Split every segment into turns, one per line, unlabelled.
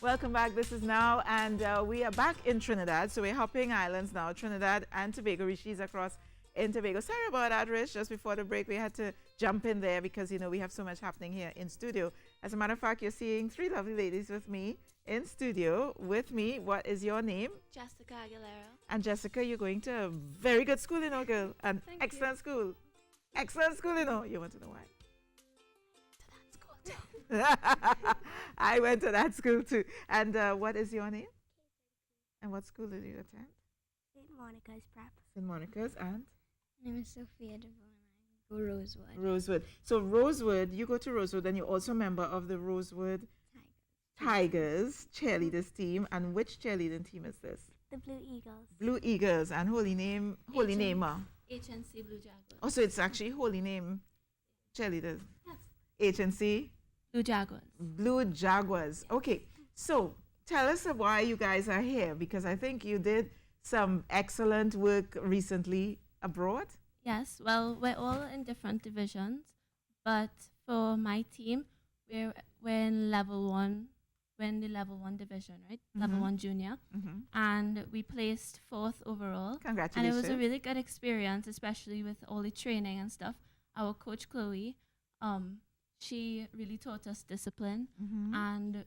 Welcome back. This is Now, and we are back in Trinidad. So we're hopping islands now, Trinidad and Tobago. Rishi's across in Tobago. Sorry about that, Rish. Just before the break, we had to jump in there because, you know, we have so much happening here in studio. As a matter of fact, you're seeing three lovely ladies with me in studio. With me, what is your name?
Jessica Aguilera.
And Jessica, you're going to a very good school, you know, girl. An
Thank
excellent
you.
school. Excellent school, you know. You want to know why?
To that school too.
I went to that school too. And what is your name? And what school did you attend?
St. Monica's Prep.
St. Monica's and
My name is Sophia Devon. I go Rosewood.
Rosewood. So Rosewood, you go to Rosewood and you're also a member of the Rosewood Tigers cheerleaders team. And which cheerleading team is this?
The Blue Eagles.
Blue Eagles. And holy namer.
HNC Blue Jaguars.
Oh, so it's actually holy name cheerleaders.
Yes.
HNC
Blue Jaguars.
Blue Jaguars. Okay, so tell us why you guys are here, because I think you did some excellent work recently abroad.
Yes, well, we're all in different divisions, but for my team, we're in level one. We're in the level one division, right? Level one junior, and we placed 4th overall. And
Congratulations.
it was a really good experience, especially with all the training and stuff. Our coach Chloe, she really taught us discipline, and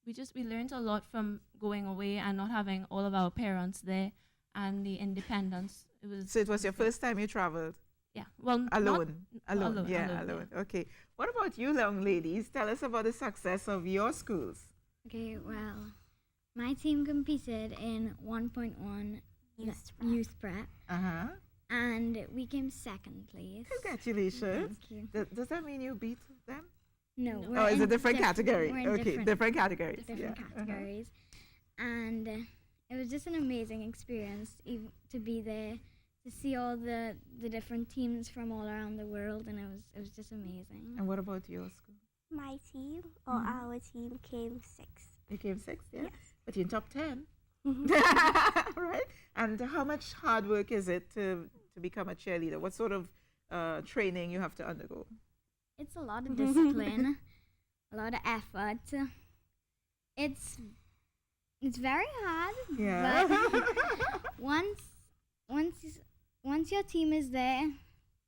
we learned a lot from going away and not having all of our parents there, and the independence.
So it was your first time you traveled
Yeah, well,
alone.
alone,
Yeah, alone. Okay. What about you, young ladies? Tell us about the success of your schools.
Okay, well, my team competed in 1.1 youth prep, and we came second place.
Congratulations.
Thank you.
Does that mean you beat them?
No,
No.
we're
Oh, it's a
in
different category.
We're in
Okay, different categories.
different
Yeah.
categories, and it was just an amazing experience to be there, to see all the different teams from all around the world, and it was just amazing.
And what about your school?
My team, or our team, came 6th.
You came 6th, yeah?
Yes.
But you're in top 10. Right? And how much hard work is it to become a cheerleader? What sort of training you have to undergo?
It's a lot of discipline, a lot of effort. It's very hard.
Yeah.
But once your team is there,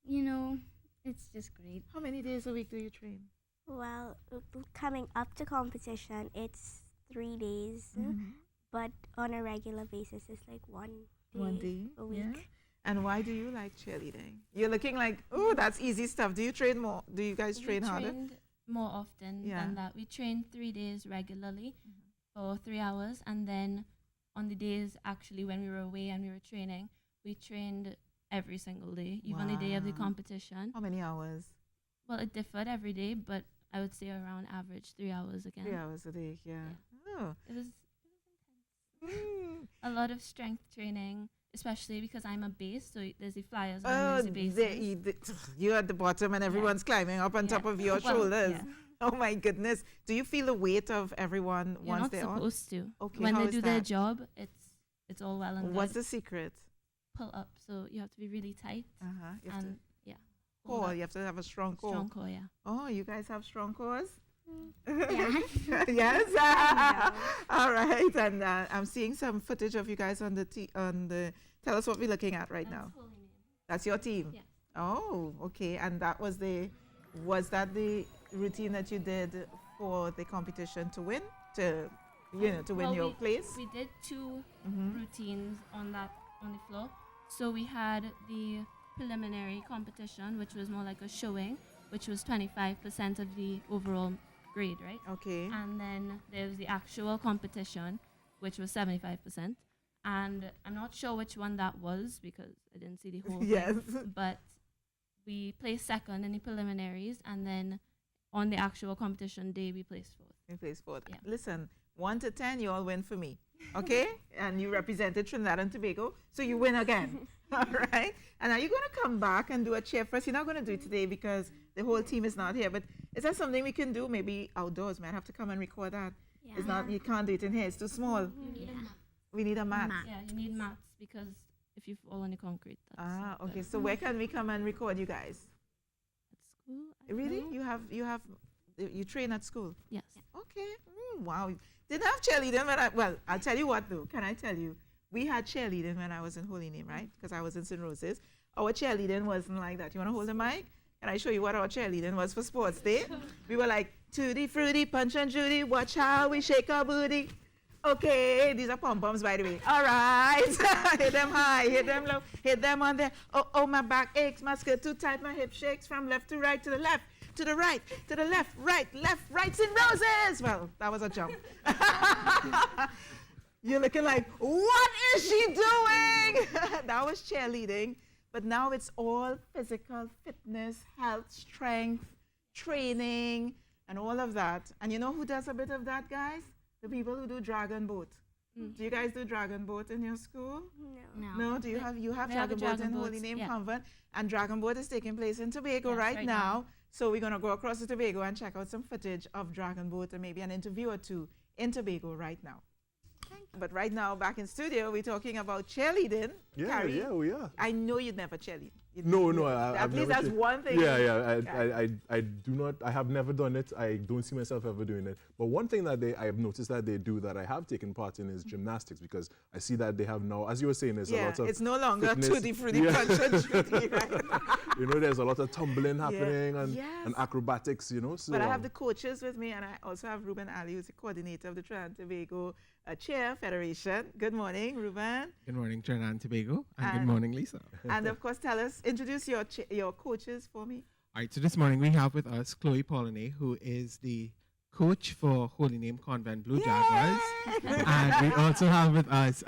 you know, it's just great.
How many days a week do you train?
Well, coming up to competition, it's 3 days, but on a regular basis, it's like 1 day,
1 day
a week.
yeah. And why do you like cheerleading? You're looking like, oh, that's easy stuff. Do you train more? Do you guys train
we
harder?
trained more often
Yeah.
than that. We trained 3 days regularly for 3 hours, and then on the days actually when we were away and we were training, we trained every single day, even the day of the
Wow.
competition.
How many hours?
Well, it differed every day, but I would say around average 3 hours again.
3 hours a day, yeah. Oh.
It was
Mm.
a lot of strength training, especially because I'm a base, so there's the flyers and
Oh,
there's the bases.
you're at the bottom and everyone's climbing up on
Yeah.
top of your
Well,
shoulders.
yeah.
Oh my goodness. Do you feel the weight of everyone
You're
once
not
they're on?
supposed to.
Okay,
When
how
they
is
do their
that?
job, it's all well and
What's
good.
the secret?
Pull up, so you have to be really tight
You have
and
to
hold
core.
up.
You have to have a strong core.
Strong core, yeah.
Oh, you guys have strong cores?
Yeah.
Yes. All right. And I'm seeing some footage of you guys on the. Tell us what we're looking at right now. That's your team.
Yes.
Oh, okay. And was that the routine that you did for the competition to win, to win
Well,
your place?
We did 2 routines on the floor. So we had the preliminary competition, which was more like a showing, which was 25% of the overall grade, right?
Okay.
And then there's the actual competition, which was 75%. And I'm not sure which one that was because I didn't see the whole
Yes.
thing. But we placed second in the preliminaries, and then on the actual competition day, we placed 4th.
You place fourth.
Yeah.
Listen, 1 to 10, you all win for me. Okay? And you represented Trinidad and Tobago, so you win again. All right? And are you going to come back and do a cheer for us? You're not going to do it today because the whole team is not here, but is that something we can do? Maybe outdoors. Might have to come and record that.
Yeah.
It's not, you can't do it in here. It's too small.
Yeah.
We need a mat.
Mat.
Yeah, you need mats because if you fall on the concrete, that's not
Okay.
good.
So where can we come and record you guys?
At school? I
Really?
don't know.
You have You train at school?
Yes.
Okay. Wow. Didn't have cheerleading when well, I'll tell you what though. Can I tell you? We had cheerleading when I was in Holy Name, right? Because I was in St. Roses. Our cheerleading wasn't like that. You want to hold the mic? Can I show you what our cheerleading was for sports day? We were like, Tutti Frutti, Punch and Judy, watch how we shake our booty. Okay, these are pom-poms, by the way. All right. Hit them high, hit them low, hit them on there. Oh, my back aches, my skirt too tight, my hip shakes from left to right, to the left, to the right, to the left, right, St. Roses. Well, that was a jump. You're looking like, what is she doing? That was cheerleading. But now it's all physical fitness, health, strength, training, and all of that. And you know who does a bit of that, guys? The people who do dragon boat. Do you guys do dragon boat in your school? No. Do you have dragon boat in Holy Name Convent? And dragon boat is taking place in Tobago right now. So we're going to go across to Tobago and check out some footage of dragon boat and maybe an interview or two in Tobago right now. But right now, back in studio, we're talking about cheerleading.
Yeah,
Carrie,
yeah, we are.
I know you'd never cheerlead.
No,
At least that's one thing.
Yeah, I do not. I have never done it. I don't see myself ever doing it. But one thing that I have noticed that they do that I have taken part in is gymnastics, because I see that they have now, as you were saying, there's a lot of
it's no longer
fitness.
Tutti Frutti Punch and Judy, right?
You know, there's a lot of tumbling happening and acrobatics. You know, so
but I have the coaches with me, and I also have Ruben Ali, who's the coordinator of the Trinidad and Tobago Cheer Federation. Good morning, Ruben.
Good morning, Trinidad and Tobago, and good morning, Lisa.
And of course, introduce your coaches for me.
All right, so this morning we have with us Chloe Paulinet, who is the coach for Holy Name Convent Blue Jaguars. And we also have with us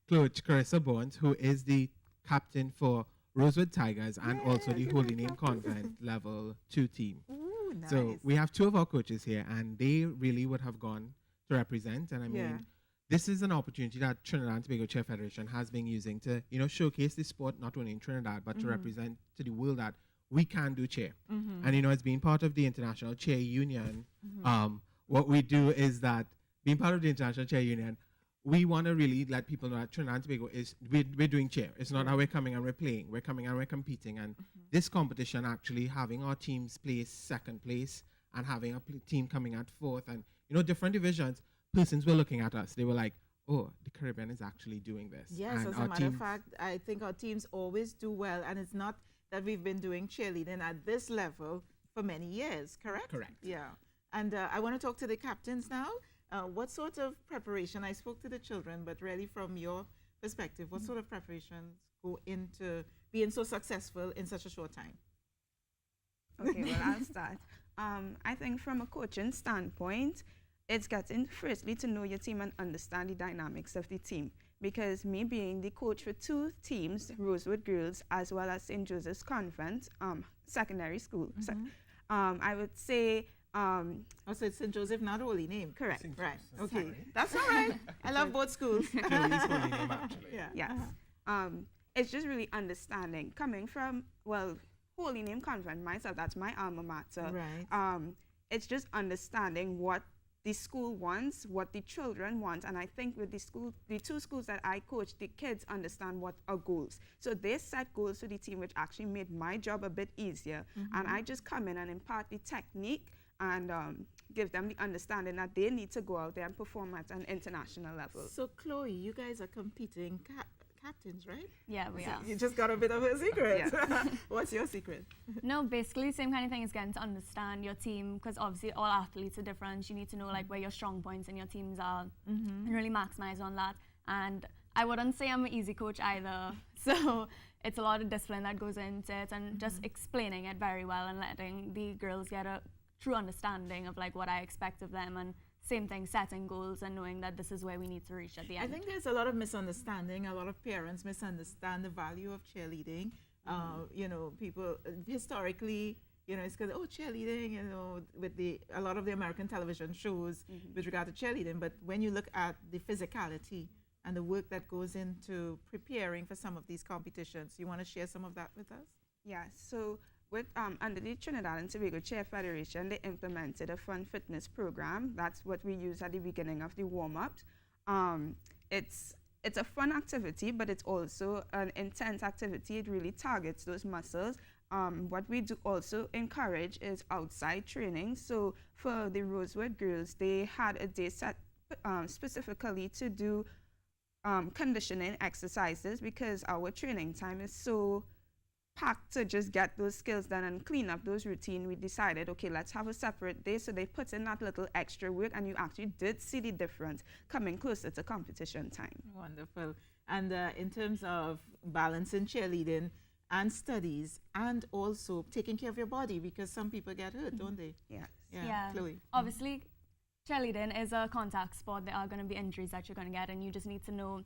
Coach Carissa Bones, who is the captain for Rosewood Tigers and also the Holy Name Convent Level 2 team.
Ooh, nice.
So we have two of our coaches here, and they really would have gone to represent. And I mean, this is an opportunity that Trinidad and Tobago Cheer Federation has been using to, showcase the sport not only in Trinidad, but to represent to the world that we can do cheer. And, as being part of the International Cheer Union, what we do is that being part of the International Cheer Union, we want to really let people know that Trinidad and Tobago we're doing cheer. It's not that we're coming and we're playing. We're coming and we're competing. And this competition, actually having our teams place second place and having a team coming at fourth and, different divisions, persons were looking at us. They were like, oh, the Caribbean is actually doing this.
Yes,
and
as a matter of fact, I think our teams always do well. And it's not that we've been doing cheerleading at this level for many years, correct?
Correct.
Yeah. And I want to talk to the captains now. What sort of preparation, I spoke to the children, but really from your perspective, what sort of preparations go into being so successful in such a short time?
Okay, well, I'll start. I think from a coaching standpoint, it's getting firstly to know your team and understand the dynamics of the team. Because me being the coach for two teams, Rosewood Girls as well as St. Joseph's Convent, secondary school, I would say...
so it's St. Joseph, not Holy Name.
Correct.
Right. Okay. That's all right. I love both schools.
Holy Name, actually.
Yeah.
Yes. It's just really understanding. Coming from, Holy Name Convent, myself, that's my alma mater.
Right.
It's just understanding what the school wants, what the children want, and I think with the two schools that I coach, the kids understand what are goals. So they set goals for the team, which actually made my job a bit easier. And I just come in and impart the technique and give them the understanding that they need to go out there and perform at an international level.
So Chloe, you guys are competing captains, right?
Yeah, we are.
You just got a bit of a secret. What's your secret?
No, basically same kind of thing is getting to understand your team, because obviously all athletes are different. You need to know like where your strong points in your teams are and really maximize on that. And I wouldn't say I'm an easy coach either. So it's a lot of discipline that goes into it and just explaining it very well and letting the girls get a true understanding of like what I expect of them, and same thing, setting goals and knowing that this is where we need to reach at the end.
I think there's a lot of misunderstanding. A lot of parents misunderstand the value of cheerleading. People historically, it's because, cheerleading, with a lot of the American television shows with regard to cheerleading. But when you look at the physicality and the work that goes into preparing for some of these competitions, you want to share some of that with us?
Yeah, so with under the Trinidad and Tobago Cheer Federation, they implemented a fun fitness program. That's what we use at the beginning of the warm-ups. It's a fun activity, but it's also an intense activity. It really targets those muscles, what we do also encourage is outside training. So for the Rosewood girls, they had a day set specifically to do conditioning exercises because our training time is so packed to just get those skills done and clean up those routine. We decided, okay, let's have a separate day. So they put in that little extra work, and you actually did see the difference coming closer to competition time.
Wonderful. And in terms of balancing cheerleading and studies, and also taking care of your body, because some people get hurt, don't they?
Yes.
Yeah.
Chloe.
Obviously, cheerleading is a contact sport. There are going to be injuries that you're going to get, and you just need to know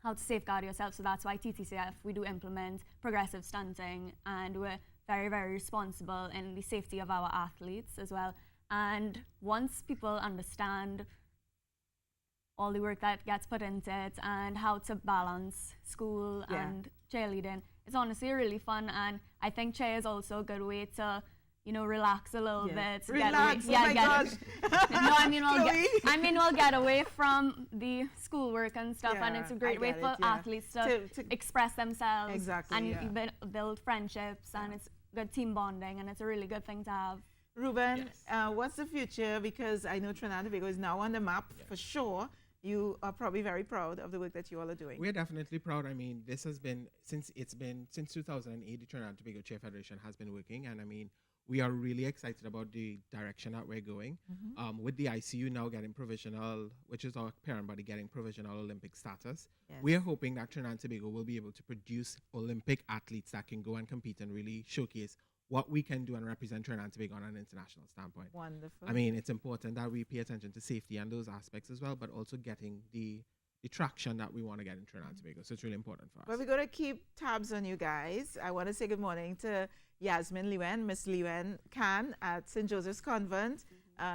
how to safeguard yourself. So that's why TTCF, we do implement progressive stunting, and we're very, very responsible in the safety of our athletes as well. And once people understand all the work that gets put into it and how to balance school and cheerleading, it's honestly really fun. And I think cheer is also a good way to, you know, relax a little bit.
Relax.
Get away,
Oh my gosh.
No, I mean we'll get away from the schoolwork and stuff, and
Yeah,
it's a great
I
way
get
for
it, yeah.
athletes to express themselves.
Exactly,
And you
yeah.
build friendships, and it's good team bonding, and it's a really good thing to have.
Ruben, what's the future? Because I know Trinidad and Tobago is now on the map for sure. You are probably very proud of the work that you all are doing.
We're definitely proud. I mean, this has been since 2008, the Trinidad and Tobago Cheer Federation has been working, and I mean, we are really excited about the direction that we're going. With the ICU now getting provisional, which is our parent body, getting provisional Olympic status, we are hoping that Trinidad and Tobago will be able to produce Olympic athletes that can go and compete and really showcase what we can do and represent Trinidad and Tobago on an international standpoint.
Wonderful.
I mean, it's important that we pay attention to safety and those aspects as well, but also getting the traction that we want to get in Trinidad and Tobago. So it's really important for us.
Well, we're going to keep tabs on you guys. I want to say good morning to Yasmin Liwen, Miss Liwen Khan at St. Joseph's Convent.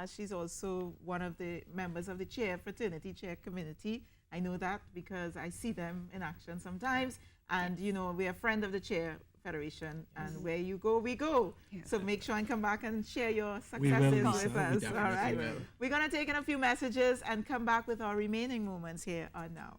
She's also one of the members of the cheer fraternity, cheer community. I know that because I see them in action sometimes. And, you know, we're a friend of the Cheer Federation, and where you go, we go. So make sure and come back and share your successes with us. All right. We're going to take in a few messages and come back with our remaining moments here on Now.